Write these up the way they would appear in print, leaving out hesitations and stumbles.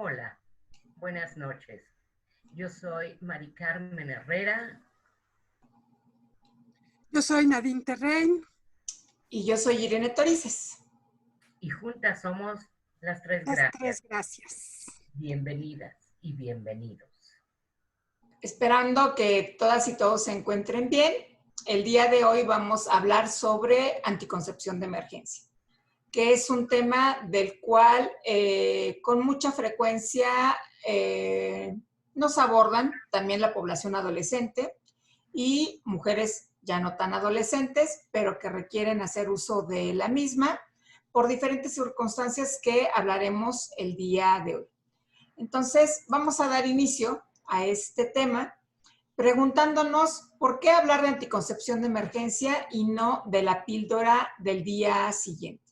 Hola, buenas noches. Yo soy Mari Carmen Herrera. Yo soy Nadine Terrein. Y yo soy Irene Torices. Y juntas somos las Tres Las Gracias. Tres Gracias. Bienvenidas y bienvenidos. Esperando que todas y todos se encuentren bien, el día de hoy vamos a hablar sobre anticoncepción de emergencia, que es un tema del cual con mucha frecuencia nos abordan también la población adolescente y mujeres ya no tan adolescentes, pero que requieren hacer uso de la misma por diferentes circunstancias que hablaremos el día de hoy. Entonces, vamos a dar inicio a este tema preguntándonos por qué hablar de anticoncepción de emergencia y no de la píldora del día siguiente.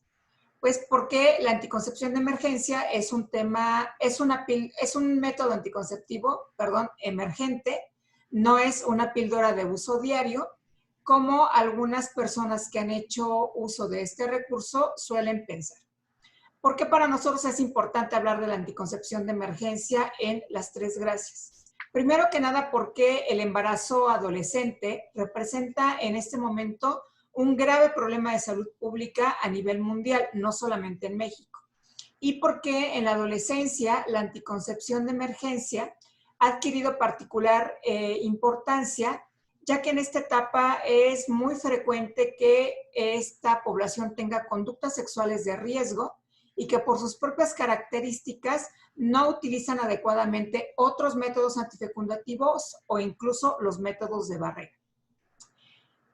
Pues porque la anticoncepción de emergencia es un tema, es un método anticonceptivo, emergente, no es una píldora de uso diario, como algunas personas que han hecho uso de este recurso suelen pensar. ¿Por qué para nosotros es importante hablar de la anticoncepción de emergencia en las Tres Gracias? Primero que nada, porque el embarazo adolescente representa en este momento un grave problema de salud pública a nivel mundial, no solamente en México. Y porque en la adolescencia la anticoncepción de emergencia ha adquirido particular importancia, ya que en esta etapa es muy frecuente que esta población tenga conductas sexuales de riesgo y que por sus propias características no utilizan adecuadamente otros métodos antifecundativos o incluso los métodos de barrera.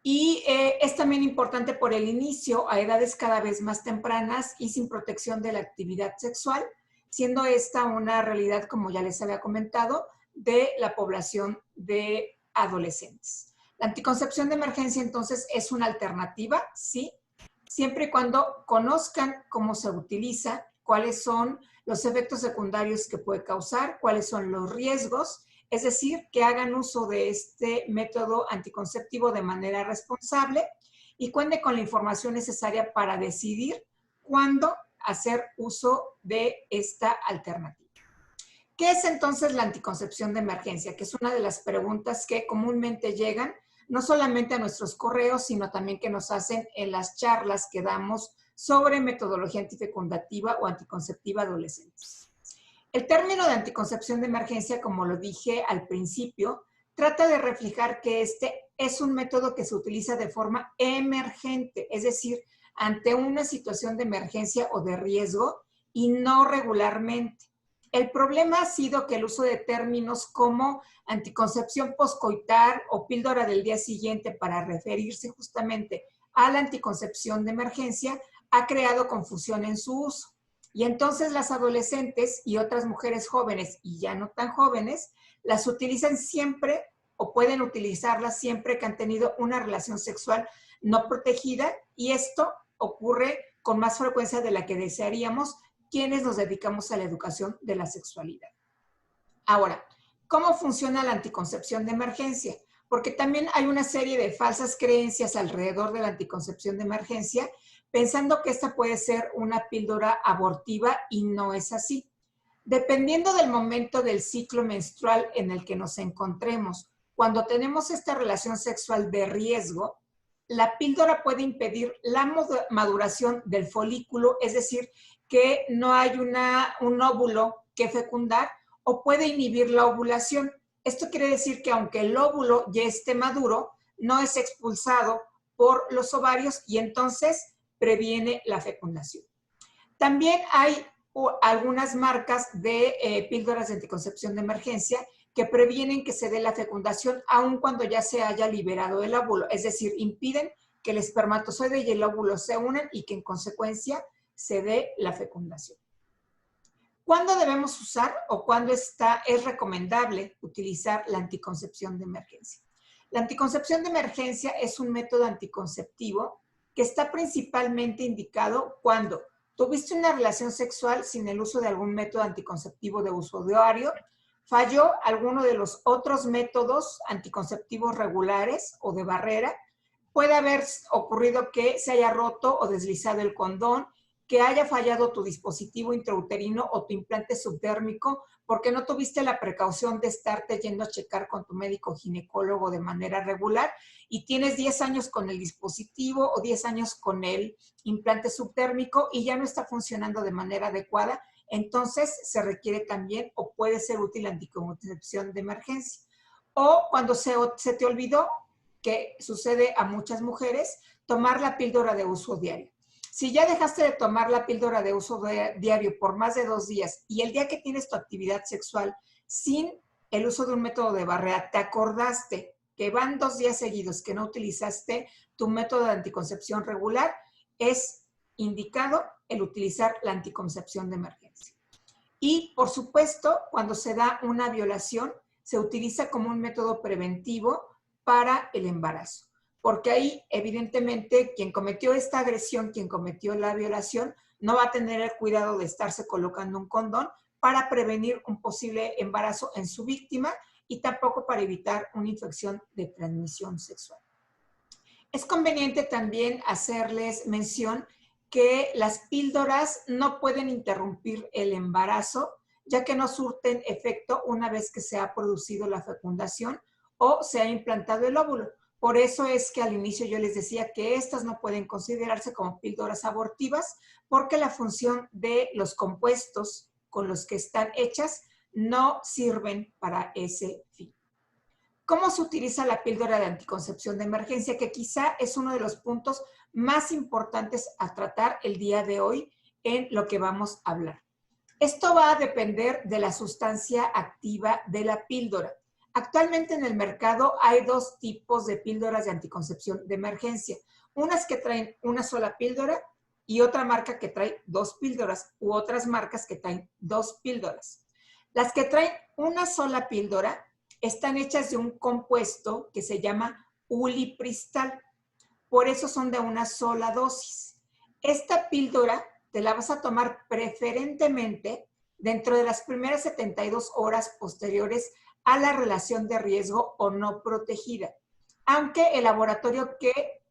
Y es también importante por el inicio a edades cada vez más tempranas y sin protección de la actividad sexual, siendo esta una realidad, como ya les había comentado, de la población de adolescentes. La anticoncepción de emergencia entonces es una alternativa, sí, siempre y cuando conozcan cómo se utiliza, cuáles son los efectos secundarios que puede causar, cuáles son los riesgos, es decir, que hagan uso de este método anticonceptivo de manera responsable y cuente con la información necesaria para decidir cuándo hacer uso de esta alternativa. ¿Qué es entonces la anticoncepción de emergencia? Que es una de las preguntas que comúnmente llegan no solamente a nuestros correos, sino también que nos hacen en las charlas que damos sobre metodología antifecundativa o anticonceptiva adolescentes. El término de anticoncepción de emergencia, como lo dije al principio, trata de reflejar que este es un método que se utiliza de forma emergente, es decir, ante una situación de emergencia o de riesgo y no regularmente. El problema ha sido que el uso de términos como anticoncepción poscoital o píldora del día siguiente para referirse justamente a la anticoncepción de emergencia ha creado confusión en su uso. Y entonces las adolescentes y otras mujeres jóvenes y ya no tan jóvenes las utilizan siempre o pueden utilizarlas siempre que han tenido una relación sexual no protegida y esto ocurre con más frecuencia de la que desearíamos quienes nos dedicamos a la educación de la sexualidad. Ahora, ¿cómo funciona la anticoncepción de emergencia? Porque también hay una serie de falsas creencias alrededor de la anticoncepción de emergencia, pensando que esta puede ser una píldora abortiva y no es así. Dependiendo del momento del ciclo menstrual en el que nos encontremos, cuando tenemos esta relación sexual de riesgo, la píldora puede impedir la maduración del folículo, es decir, que no hay un óvulo que fecundar o puede inhibir la ovulación. Esto quiere decir que aunque el óvulo ya esté maduro, no es expulsado por los ovarios y entonces previene la fecundación. También hay algunas marcas de píldoras de anticoncepción de emergencia que previenen que se dé la fecundación aun cuando ya se haya liberado el óvulo, es decir, impiden que el espermatozoide y el óvulo se unan y que en consecuencia se dé la fecundación. ¿Cuándo debemos usar o cuándo es recomendable utilizar la anticoncepción de emergencia? La anticoncepción de emergencia es un método anticonceptivo que está principalmente indicado cuando tuviste una relación sexual sin el uso de algún método anticonceptivo de uso diario, falló alguno de los otros métodos anticonceptivos regulares o de barrera, puede haber ocurrido que se haya roto o deslizado el condón que haya fallado tu dispositivo intrauterino o tu implante subdérmico porque no tuviste la precaución de estarte yendo a checar con tu médico ginecólogo de manera regular y tienes 10 años con el dispositivo o 10 años con el implante subdérmico y ya no está funcionando de manera adecuada, entonces se requiere también o puede ser útil la anticoncepción de emergencia. O cuando se te olvidó, que sucede a muchas mujeres, tomar la píldora de uso diario. Si ya dejaste de tomar la píldora de uso diario por más de 2 días y el día que tienes tu actividad sexual sin el uso de un método de barrera, te acordaste que van 2 días seguidos que no utilizaste tu método de anticoncepción regular, es indicado el utilizar la anticoncepción de emergencia. Y, por supuesto, cuando se da una violación, se utiliza como un método preventivo para el embarazo. Porque ahí, evidentemente, quien cometió esta agresión, quien cometió la violación, no va a tener el cuidado de estarse colocando un condón para prevenir un posible embarazo en su víctima y tampoco para evitar una infección de transmisión sexual. Es conveniente también hacerles mención que las píldoras no pueden interrumpir el embarazo, ya que no surten efecto una vez que se ha producido la fecundación o se ha implantado el óvulo. Por eso es que al inicio yo les decía que estas no pueden considerarse como píldoras abortivas porque la función de los compuestos con los que están hechas no sirven para ese fin. ¿Cómo se utiliza la píldora de anticoncepción de emergencia? Que quizá es uno de los puntos más importantes a tratar el día de hoy en lo que vamos a hablar. Esto va a depender de la sustancia activa de la píldora. Actualmente en el mercado hay 2 tipos de píldoras de anticoncepción de emergencia. Unas que traen una sola píldora y otra marca que trae 2 píldoras u otras marcas que traen 2 píldoras. Las que traen una sola píldora están hechas de un compuesto que se llama ulipristal. Por eso son de una sola dosis. Esta píldora te la vas a tomar preferentemente dentro de las primeras 72 horas posteriores a la relación de riesgo o no protegida. Aunque el laboratorio que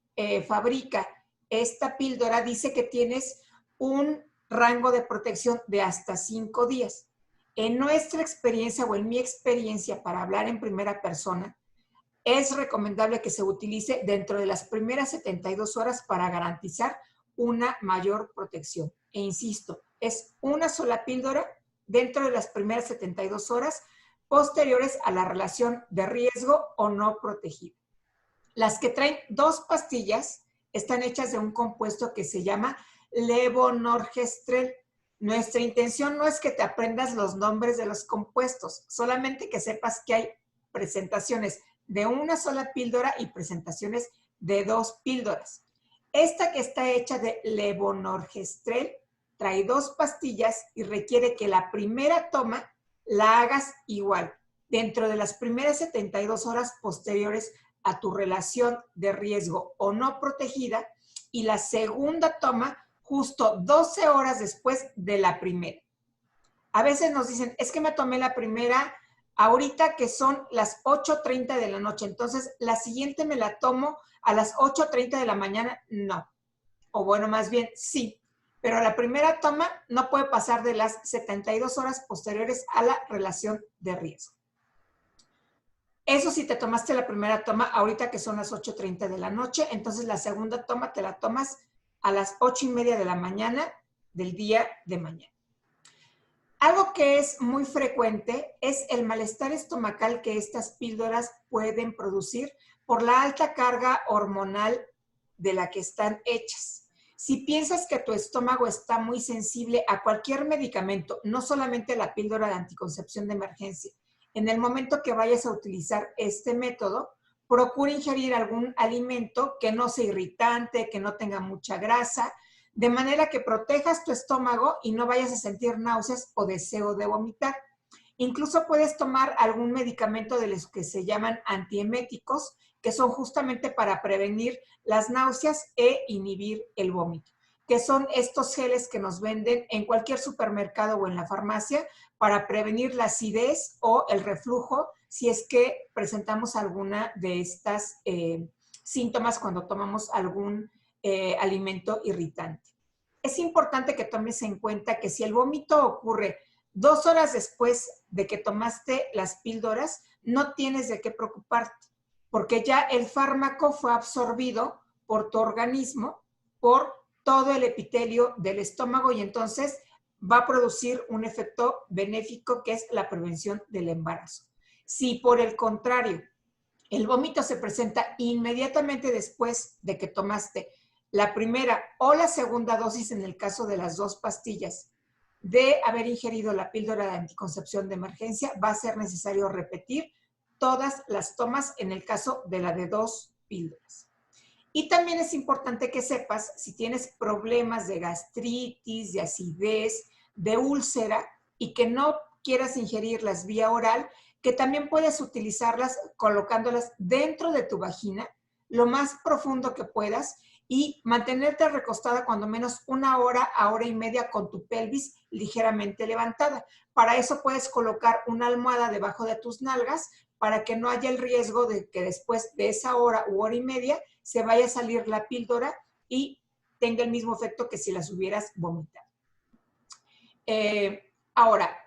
fabrica esta píldora dice que tienes un rango de protección de hasta 5 días. En nuestra experiencia o en mi experiencia, para hablar en primera persona, es recomendable que se utilice dentro de las primeras 72 horas para garantizar una mayor protección. E insisto, es una sola píldora dentro de las primeras 72 horas posteriores a la relación de riesgo o no protegida. Las que traen 2 pastillas están hechas de un compuesto que se llama levonorgestrel. Nuestra intención no es que te aprendas los nombres de los compuestos, solamente que sepas que hay presentaciones de una sola píldora y presentaciones de 2 píldoras. Esta que está hecha de levonorgestrel trae 2 pastillas y requiere que la primera toma la hagas igual, dentro de las primeras 72 horas posteriores a tu relación de riesgo o no protegida y la segunda toma justo 12 horas después de la primera. A veces nos dicen, es que me tomé la primera ahorita que son las 8:30 de la noche, entonces la siguiente me la tomo a las 8:30 de la mañana. No. O bueno, más bien sí. Pero la primera toma no puede pasar de las 72 horas posteriores a la relación de riesgo. Eso si te tomaste la primera toma ahorita que son las 8:30 de la noche, entonces la segunda toma te la tomas a las 8:30 de la mañana del día de mañana. Algo que es muy frecuente es el malestar estomacal que estas píldoras pueden producir por la alta carga hormonal de la que están hechas. Si piensas que tu estómago está muy sensible a cualquier medicamento, no solamente la píldora de anticoncepción de emergencia, en el momento que vayas a utilizar este método, procura ingerir algún alimento que no sea irritante, que no tenga mucha grasa, de manera que protejas tu estómago y no vayas a sentir náuseas o deseo de vomitar. Incluso puedes tomar algún medicamento de los que se llaman antieméticos, que son justamente para prevenir las náuseas e inhibir el vómito, que son estos geles que nos venden en cualquier supermercado o en la farmacia para prevenir la acidez o el reflujo si es que presentamos alguna de estas síntomas cuando tomamos algún alimento irritante. es importante que tomes en cuenta que si el vómito ocurre 2 horas después de que tomaste las píldoras, no tienes de qué preocuparte, porque ya el fármaco fue absorbido por tu organismo, por todo el epitelio del estómago, y entonces va a producir un efecto benéfico que es la prevención del embarazo. Si por el contrario, el vómito se presenta inmediatamente después de que tomaste la primera o la segunda dosis, en el caso de las 2 pastillas, de haber ingerido la píldora de anticoncepción de emergencia, va a ser necesario repetir todas las tomas en el caso de la de 2 píldoras. Y también es importante que sepas si tienes problemas de gastritis, de acidez, de úlcera y que no quieras ingerirlas vía oral, que también puedes utilizarlas colocándolas dentro de tu vagina lo más profundo que puedas y mantenerte recostada cuando menos 1 hora a hora y media con tu pelvis ligeramente levantada. Para eso puedes colocar una almohada debajo de tus nalgas para que no haya el riesgo de que después de esa hora u hora y media se vaya a salir la píldora y tenga el mismo efecto que si las hubieras vomitado. Ahora,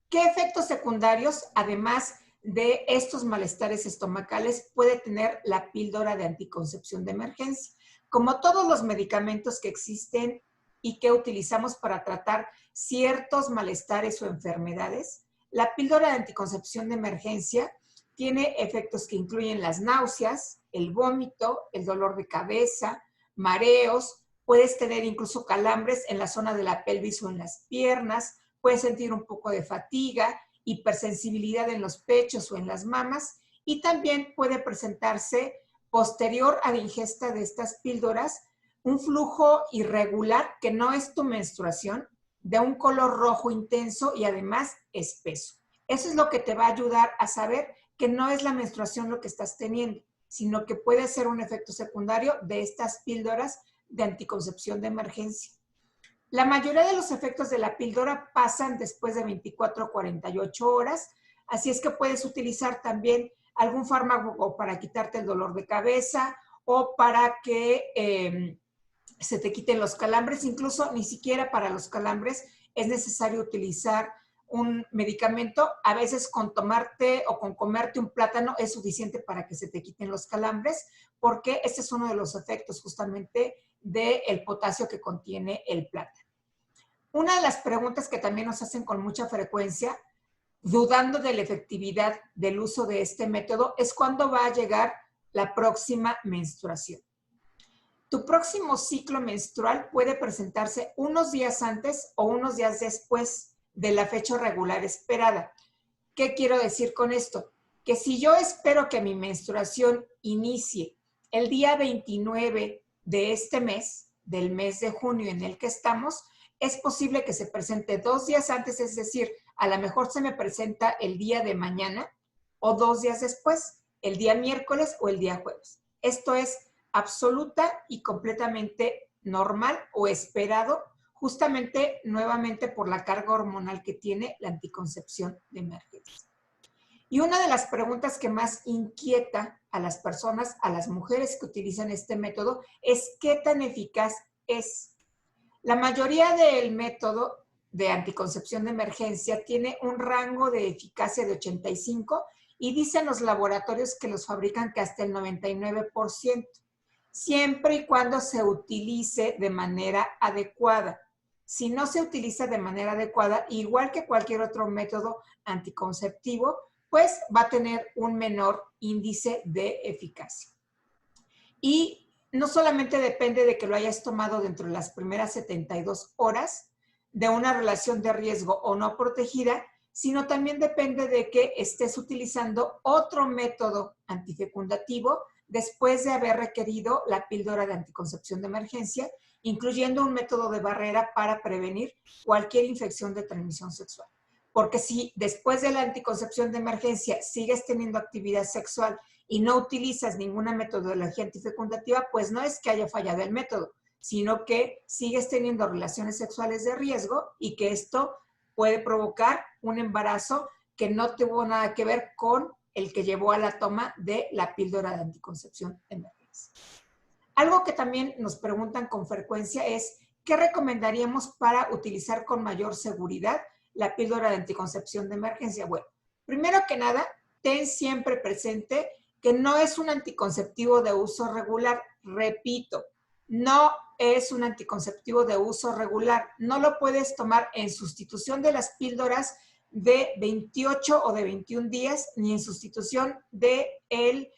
¿qué efectos secundarios, además de estos malestares estomacales, puede tener la píldora de anticoncepción de emergencia? Como todos los medicamentos que existen y que utilizamos para tratar ciertos malestares o enfermedades, la píldora de anticoncepción de emergencia tiene efectos que incluyen las náuseas, el vómito, el dolor de cabeza, mareos, puedes tener incluso calambres en la zona de la pelvis o en las piernas, puedes sentir un poco de fatiga, hipersensibilidad en los pechos o en las mamas, y también puede presentarse posterior a la ingesta de estas píldoras un flujo irregular que no es tu menstruación, de un color rojo intenso y además espeso. Eso es lo que te va a ayudar a saber que no es la menstruación lo que estás teniendo, sino que puede ser un efecto secundario de estas píldoras de anticoncepción de emergencia. La mayoría de los efectos de la píldora pasan después de 24 a 48 horas, así es que puedes utilizar también algún fármaco para quitarte el dolor de cabeza o para que se te quiten los calambres. Incluso ni siquiera para los calambres es necesario utilizar un medicamento. A veces con tomarte o con comerte un plátano es suficiente para que se te quiten los calambres, porque este es uno de los efectos justamente del potasio que contiene el plátano. Una de las preguntas que también nos hacen con mucha frecuencia, dudando de la efectividad del uso de este método, es cuándo va a llegar la próxima menstruación. Tu próximo ciclo menstrual puede presentarse unos días antes o unos días después de la fecha regular esperada. ¿Qué quiero decir con esto? Que si yo espero que mi menstruación inicie el día 29 de este mes, del mes de junio en el que estamos, es posible que se presente 2 días antes, es decir, a lo mejor se me presenta el día de mañana o 2 días después, el día miércoles o el día jueves. Esto es absoluta y completamente normal o esperado, justamente nuevamente por la carga hormonal que tiene la anticoncepción de emergencia. Y una de las preguntas que más inquieta a las personas, a las mujeres que utilizan este método, es ¿qué tan eficaz es? La mayoría del método de anticoncepción de emergencia tiene un rango de eficacia de 85 y dicen los laboratorios que los fabrican que hasta el 99%, siempre y cuando se utilice de manera adecuada. Si no se utiliza de manera adecuada, igual que cualquier otro método anticonceptivo, pues va a tener un menor índice de eficacia. Y no solamente depende de que lo hayas tomado dentro de las primeras 72 horas de una relación de riesgo o no protegida, sino también depende de que estés utilizando otro método antifecundativo después de haber requerido la píldora de anticoncepción de emergencia, incluyendo un método de barrera para prevenir cualquier infección de transmisión sexual. Porque si después de la anticoncepción de emergencia sigues teniendo actividad sexual y no utilizas ninguna metodología antifecundativa, pues no es que haya fallado el método, sino que sigues teniendo relaciones sexuales de riesgo y que esto puede provocar un embarazo que no tuvo nada que ver con el que llevó a la toma de la píldora de anticoncepción de emergencia. Algo que también nos preguntan con frecuencia es ¿qué recomendaríamos para utilizar con mayor seguridad la píldora de anticoncepción de emergencia? Bueno, primero que nada, ten siempre presente que no es un anticonceptivo de uso regular. Repito, no es un anticonceptivo de uso regular. No lo puedes tomar en sustitución de las píldoras de 28 o de 21 días, ni en sustitución de el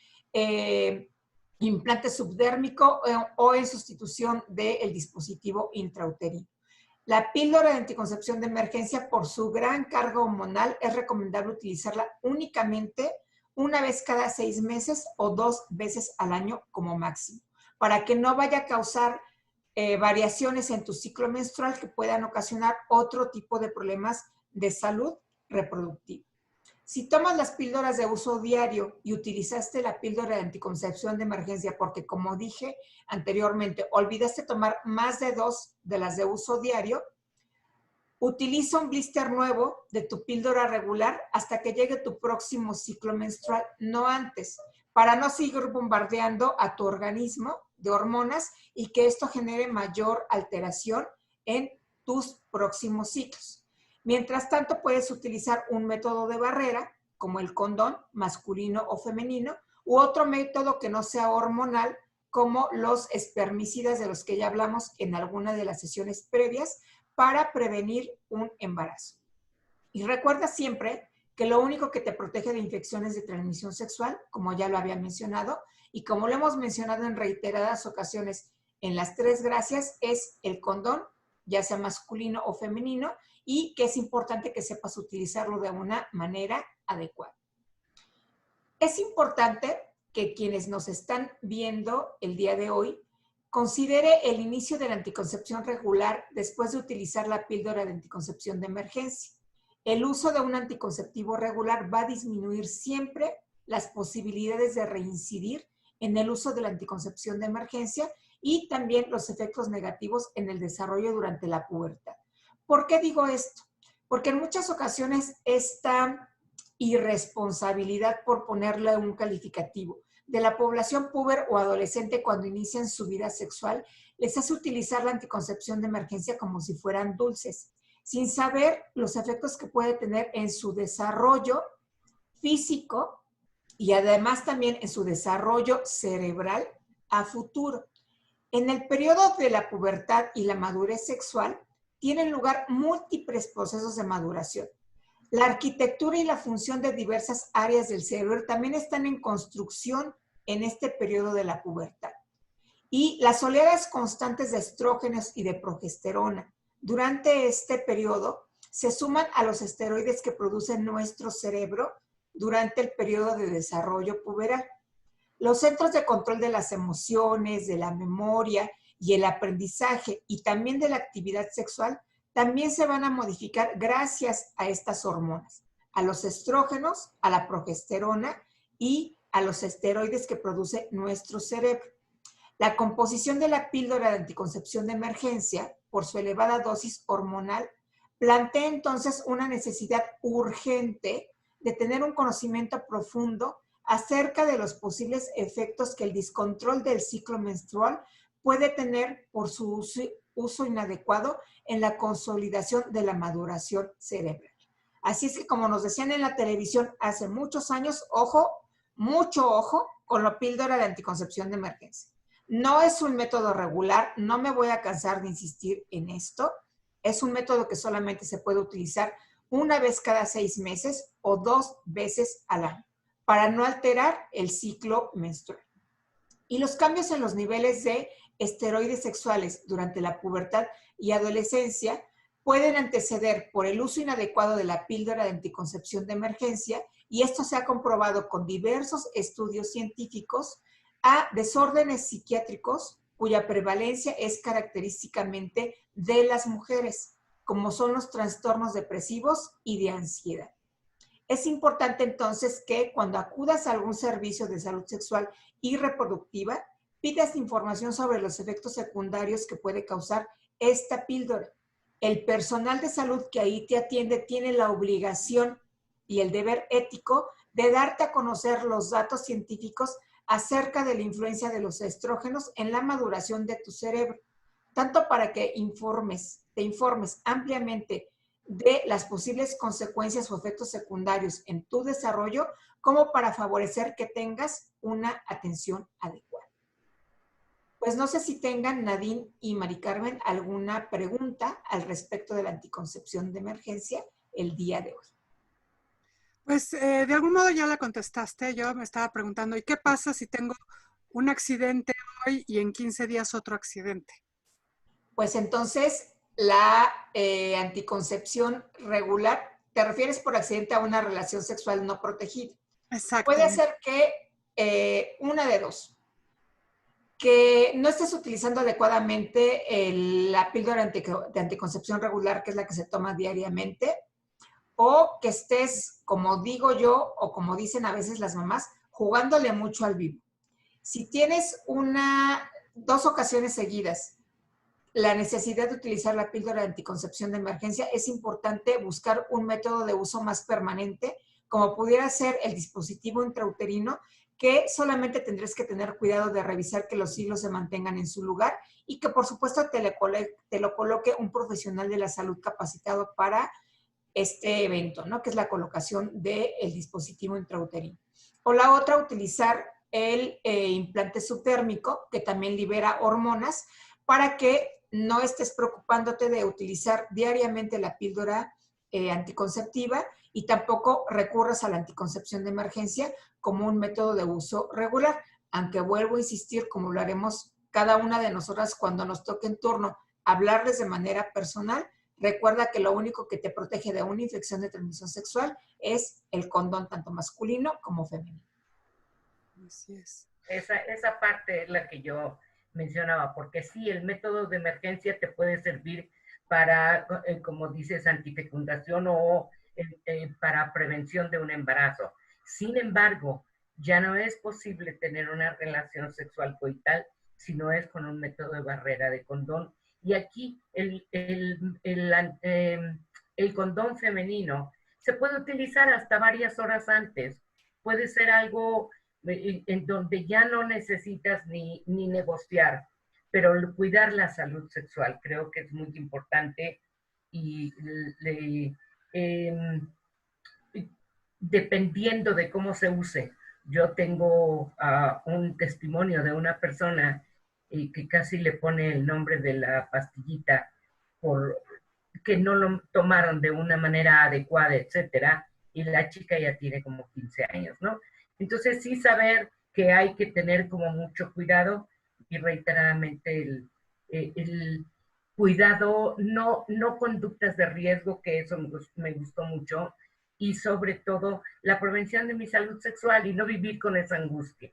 implante subdérmico o en sustitución del dispositivo intrauterino. La píldora de anticoncepción de emergencia, por su gran carga hormonal, es recomendable utilizarla únicamente una vez cada 6 meses o 2 veces al año como máximo, para que no vaya a causar variaciones en tu ciclo menstrual que puedan ocasionar otro tipo de problemas de salud reproductiva. Si tomas las píldoras de uso diario y utilizaste la píldora de anticoncepción de emergencia porque, como dije anteriormente, olvidaste tomar más de 2 de las de uso diario, utiliza un blister nuevo de tu píldora regular hasta que llegue tu próximo ciclo menstrual, no antes, para no seguir bombardeando a tu organismo de hormonas y que esto genere mayor alteración en tus próximos ciclos. Mientras tanto, puedes utilizar un método de barrera, como el condón masculino o femenino, u otro método que no sea hormonal, como los espermicidas de los que ya hablamos en alguna de las sesiones previas, para prevenir un embarazo. Y recuerda siempre que lo único que te protege de infecciones de transmisión sexual, como ya lo había mencionado, y como lo hemos mencionado en reiteradas ocasiones en las 3 gracias, es el condón, ya sea masculino o femenino, y que es importante que sepas utilizarlo de una manera adecuada. Es importante que quienes nos están viendo el día de hoy considere el inicio de la anticoncepción regular después de utilizar la píldora de anticoncepción de emergencia. El uso de un anticonceptivo regular va a disminuir siempre las posibilidades de reincidir en el uso de la anticoncepción de emergencia y también los efectos negativos en el desarrollo durante la pubertad. ¿Por qué digo esto? Porque en muchas ocasiones esta irresponsabilidad, por ponerle un calificativo, de la población puber o adolescente cuando inician su vida sexual, les hace utilizar la anticoncepción de emergencia como si fueran dulces, sin saber los efectos que puede tener en su desarrollo físico y además también en su desarrollo cerebral a futuro. En el periodo de la pubertad y la madurez sexual, tienen lugar múltiples procesos de maduración. La arquitectura y la función de diversas áreas del cerebro también están en construcción en este periodo de la pubertad. Y las oleadas constantes de estrógenos y de progesterona durante este periodo se suman a los esteroides que produce nuestro cerebro durante el periodo de desarrollo puberal. Los centros de control de las emociones, de la memoria y el aprendizaje y también de la actividad sexual también se van a modificar gracias a estas hormonas, a los estrógenos, a la progesterona y a los esteroides que produce nuestro cerebro. La composición de la píldora de anticoncepción de emergencia, por su elevada dosis hormonal, plantea entonces una necesidad urgente de tener un conocimiento profundo acerca de los posibles efectos que el descontrol del ciclo menstrual puede tener por su uso inadecuado en la consolidación de la maduración cerebral. Así es que, como nos decían en la televisión hace muchos años, ojo, mucho ojo con la píldora de anticoncepción de emergencia. No es un método regular, no me voy a cansar de insistir en esto. Es un método que solamente se puede utilizar una vez cada 6 meses o 2 veces al año para no alterar el ciclo menstrual. Y los cambios en los niveles de esteroides sexuales durante la pubertad y adolescencia pueden anteceder por el uso inadecuado de la píldora de anticoncepción de emergencia, y esto se ha comprobado con diversos estudios científicos, a desórdenes psiquiátricos cuya prevalencia es característicamente de las mujeres, como son los trastornos depresivos y de ansiedad. Es importante entonces que cuando acudas a algún servicio de salud sexual y reproductiva, pidas información sobre los efectos secundarios que puede causar esta píldora. El personal de salud que ahí te atiende tiene la obligación y el deber ético de darte a conocer los datos científicos acerca de la influencia de los estrógenos en la maduración de tu cerebro, tanto para que te informes ampliamente de las posibles consecuencias o efectos secundarios en tu desarrollo, como para favorecer que tengas una atención adecuada. Pues no sé si tengan Nadine y Mari Carmen alguna pregunta al respecto de la anticoncepción de emergencia el día de hoy. Pues de algún modo ya la contestaste. Yo me estaba preguntando, ¿y qué pasa si tengo un accidente hoy y en 15 días otro accidente? Pues entonces la anticoncepción regular, ¿te refieres por accidente a una relación sexual no protegida? Puede Exactamente. ser que una de dos, que no estés utilizando adecuadamente la píldora de anticoncepción regular, que es la que se toma diariamente, o que estés, como digo yo, o como dicen a veces las mamás, jugándole mucho al vivo. Si tienes dos ocasiones seguidas la necesidad de utilizar la píldora de anticoncepción de emergencia, es importante buscar un método de uso más permanente, como pudiera ser el dispositivo intrauterino, que solamente tendrás que tener cuidado de revisar que los hilos se mantengan en su lugar y que por supuesto te lo coloque un profesional de la salud capacitado para este evento, ¿no? Que es la colocación del dispositivo intrauterino. O la otra, utilizar el implante subtérmico, que también libera hormonas, para que no estés preocupándote de utilizar diariamente la píldora anticonceptiva y tampoco recurras a la anticoncepción de emergencia como un método de uso regular. Aunque vuelvo a insistir, como lo haremos cada una de nosotras cuando nos toque en turno, hablarles de manera personal. Recuerda que lo único que te protege de una infección de transmisión sexual es el condón, tanto masculino como femenino. Así es. Esa parte es la que yo mencionaba, porque sí, el método de emergencia te puede servir para, como dices, antifecundación o para prevención de un embarazo. Sin embargo, ya no es posible tener una relación sexual coital si no es con un método de barrera de condón. Y aquí el condón femenino se puede utilizar hasta varias horas antes. Puede ser algo en donde ya no necesitas ni negociar, pero cuidar la salud sexual creo que es muy importante y eh, dependiendo de cómo se use. Yo tengo un testimonio de una persona que casi le pone el nombre de la pastillita por que no lo tomaron de una manera adecuada, etcétera, y la chica ya tiene como 15 años, ¿no? Entonces sí saber que hay que tener como mucho cuidado y reiteradamente el cuidado, no conductas de riesgo, que eso me gustó mucho, y sobre todo la prevención de mi salud sexual y no vivir con esa angustia.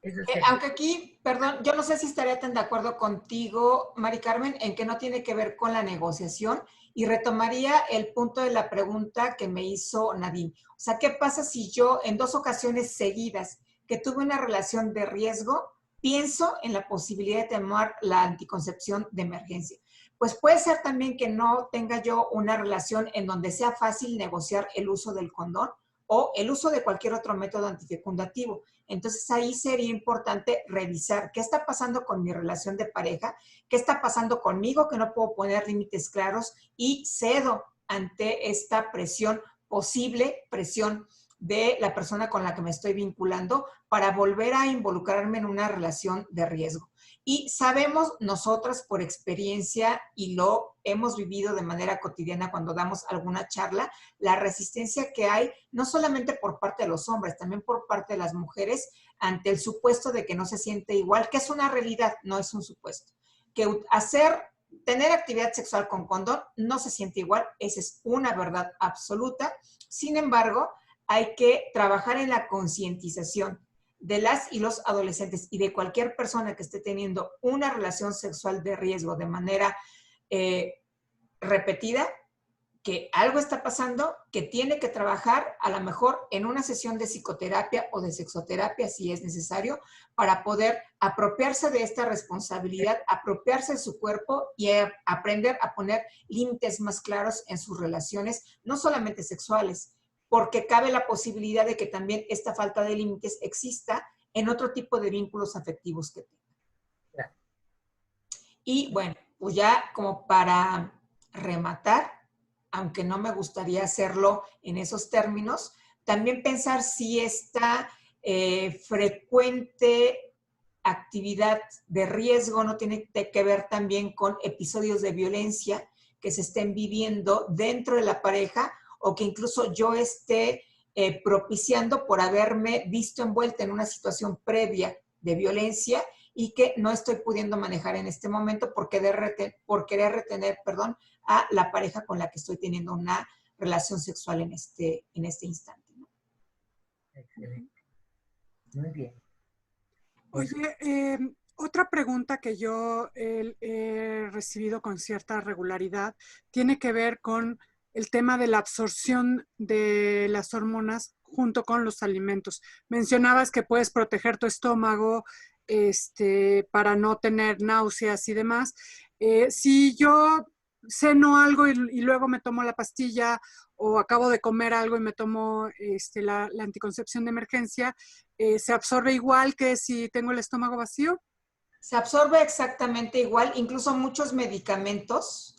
Eso Aunque aquí, perdón, yo no sé si estaría tan de acuerdo contigo, Mari Carmen, en que no tiene que ver con la negociación y retomaría el punto de la pregunta que me hizo Nadine. O sea, ¿qué pasa si yo en 2 ocasiones seguidas que tuve una relación de riesgo, pienso en la posibilidad de tomar la anticoncepción de emergencia? Pues puede ser también que no tenga yo una relación en donde sea fácil negociar el uso del condón o el uso de cualquier otro método antifecundativo. Entonces ahí sería importante revisar qué está pasando con mi relación de pareja, qué está pasando conmigo, que no puedo poner límites claros y cedo ante esta presión, posible presión de la persona con la que me estoy vinculando para volver a involucrarme en una relación de riesgo. Y sabemos nosotras por experiencia y lo hemos vivido de manera cotidiana cuando damos alguna charla, la resistencia que hay no solamente por parte de los hombres, también por parte de las mujeres ante el supuesto de que no se siente igual, que es una realidad, no es un supuesto. Que tener actividad sexual con condón no se siente igual, esa es una verdad absoluta. Sin embargo, hay que trabajar en la concientización de las y los adolescentes y de cualquier persona que esté teniendo una relación sexual de riesgo de manera repetida, que algo está pasando, que tiene que trabajar a lo mejor en una sesión de psicoterapia o de sexoterapia si es necesario, para poder apropiarse de esta responsabilidad, apropiarse de su cuerpo y aprender a poner límites más claros en sus relaciones, no solamente sexuales, porque cabe la posibilidad de que también esta falta de límites exista en otro tipo de vínculos afectivos que tengan. Y bueno, pues ya como para rematar, aunque no me gustaría hacerlo en esos términos, también pensar si esta frecuente actividad de riesgo no tiene que ver también con episodios de violencia que se estén viviendo dentro de la pareja o que incluso yo esté propiciando por haberme visto envuelta en una situación previa de violencia y que no estoy pudiendo manejar en este momento por querer retener, a la pareja con la que estoy teniendo una relación sexual en este instante, ¿no? Excelente. Muy bien. Oye, otra pregunta que yo he recibido con cierta regularidad tiene que ver con el tema de la absorción de las hormonas junto con los alimentos. Mencionabas que puedes proteger tu estómago para no tener náuseas y demás. Si yo ceno algo y luego me tomo la pastilla o acabo de comer algo y me tomo la anticoncepción de emergencia, ¿se absorbe igual que si tengo el estómago vacío? Se absorbe exactamente igual, incluso muchos medicamentos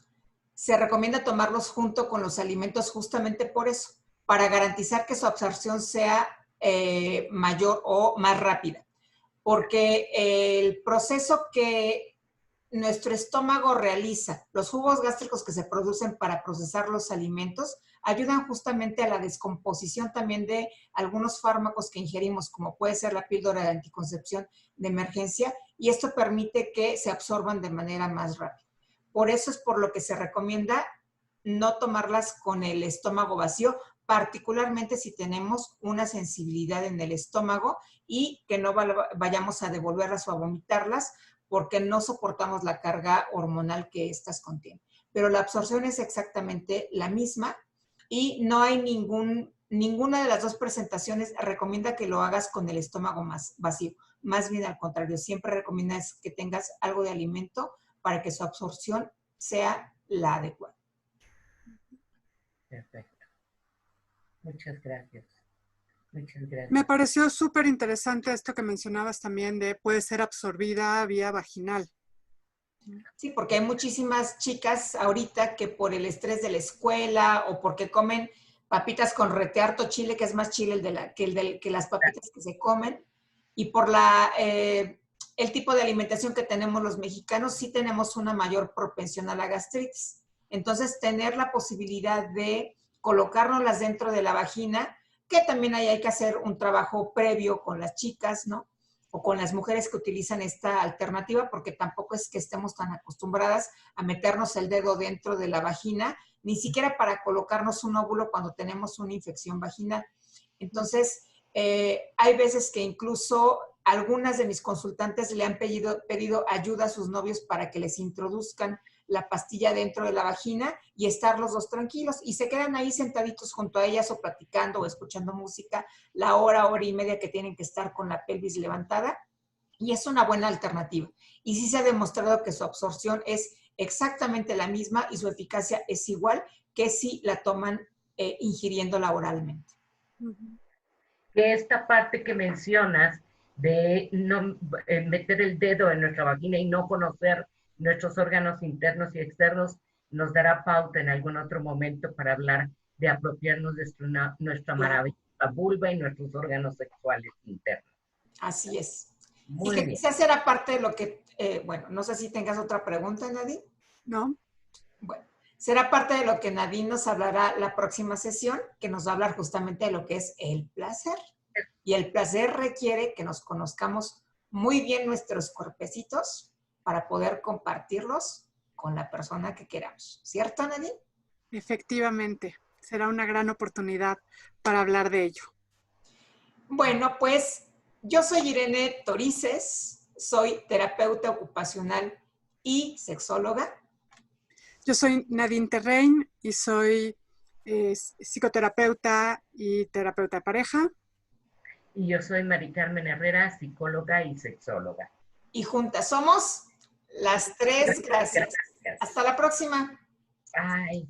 se recomienda tomarlos junto con los alimentos justamente por eso, para garantizar que su absorción sea mayor o más rápida. Porque el proceso que nuestro estómago realiza, los jugos gástricos que se producen para procesar los alimentos, ayudan justamente a la descomposición también de algunos fármacos que ingerimos, como puede ser la píldora de anticoncepción de emergencia, y esto permite que se absorban de manera más rápida. Por eso es por lo que se recomienda no tomarlas con el estómago vacío, particularmente si tenemos una sensibilidad en el estómago y que no vayamos a devolverlas o a vomitarlas porque no soportamos la carga hormonal que estas contienen. Pero la absorción es exactamente la misma y no hay ninguna de las dos presentaciones recomienda que lo hagas con el estómago más vacío. Más bien al contrario, siempre recomienda que tengas algo de alimento para que su absorción sea la adecuada. Perfecto. Muchas gracias. Muchas gracias. Me pareció súper interesante esto que mencionabas también de puede ser absorbida vía vaginal. Sí, porque hay muchísimas chicas ahorita que por el estrés de la escuela o porque comen papitas con rete harto chile, que es más chile que las papitas que se comen, y por el tipo de alimentación que tenemos los mexicanos, sí tenemos una mayor propensión a la gastritis. Entonces, tener la posibilidad de colocárnoslas dentro de la vagina, que también ahí hay que hacer un trabajo previo con las chicas, ¿no? O con las mujeres que utilizan esta alternativa, porque tampoco es que estemos tan acostumbradas a meternos el dedo dentro de la vagina, ni siquiera para colocarnos un óvulo cuando tenemos una infección vaginal. Entonces, hay veces que incluso algunas de mis consultantes le han pedido ayuda a sus novios para que les introduzcan la pastilla dentro de la vagina y estar los dos tranquilos. Y se quedan ahí sentaditos junto a ellas o platicando o escuchando música la hora y media que tienen que estar con la pelvis levantada. Y es una buena alternativa. Y sí se ha demostrado que su absorción es exactamente la misma y su eficacia es igual que si la toman ingiriéndola oralmente. Que esta parte que mencionas de no meter el dedo en nuestra vagina y no conocer nuestros órganos internos y externos, nos dará pauta en algún otro momento para hablar de apropiarnos de nuestra maravillosa vulva y nuestros órganos sexuales internos. Así es. Muy y que bien. quizás era parte de lo que, bueno, no sé si tengas otra pregunta, Nadine. No. Bueno, será parte de lo que Nadine nos hablará la próxima sesión, que nos va a hablar justamente de lo que es el placer. Y el placer requiere que nos conozcamos muy bien nuestros cuerpecitos para poder compartirlos con la persona que queramos. ¿Cierto, Nadine? Efectivamente, será una gran oportunidad para hablar de ello. Bueno, pues yo soy Irene Torices, soy terapeuta ocupacional y sexóloga. Yo soy Nadine Terrein y soy psicoterapeuta y terapeuta de pareja. Y yo soy Mari Carmen Herrera, psicóloga y sexóloga. Y juntas somos las tres. Gracias. Hasta la próxima. Bye.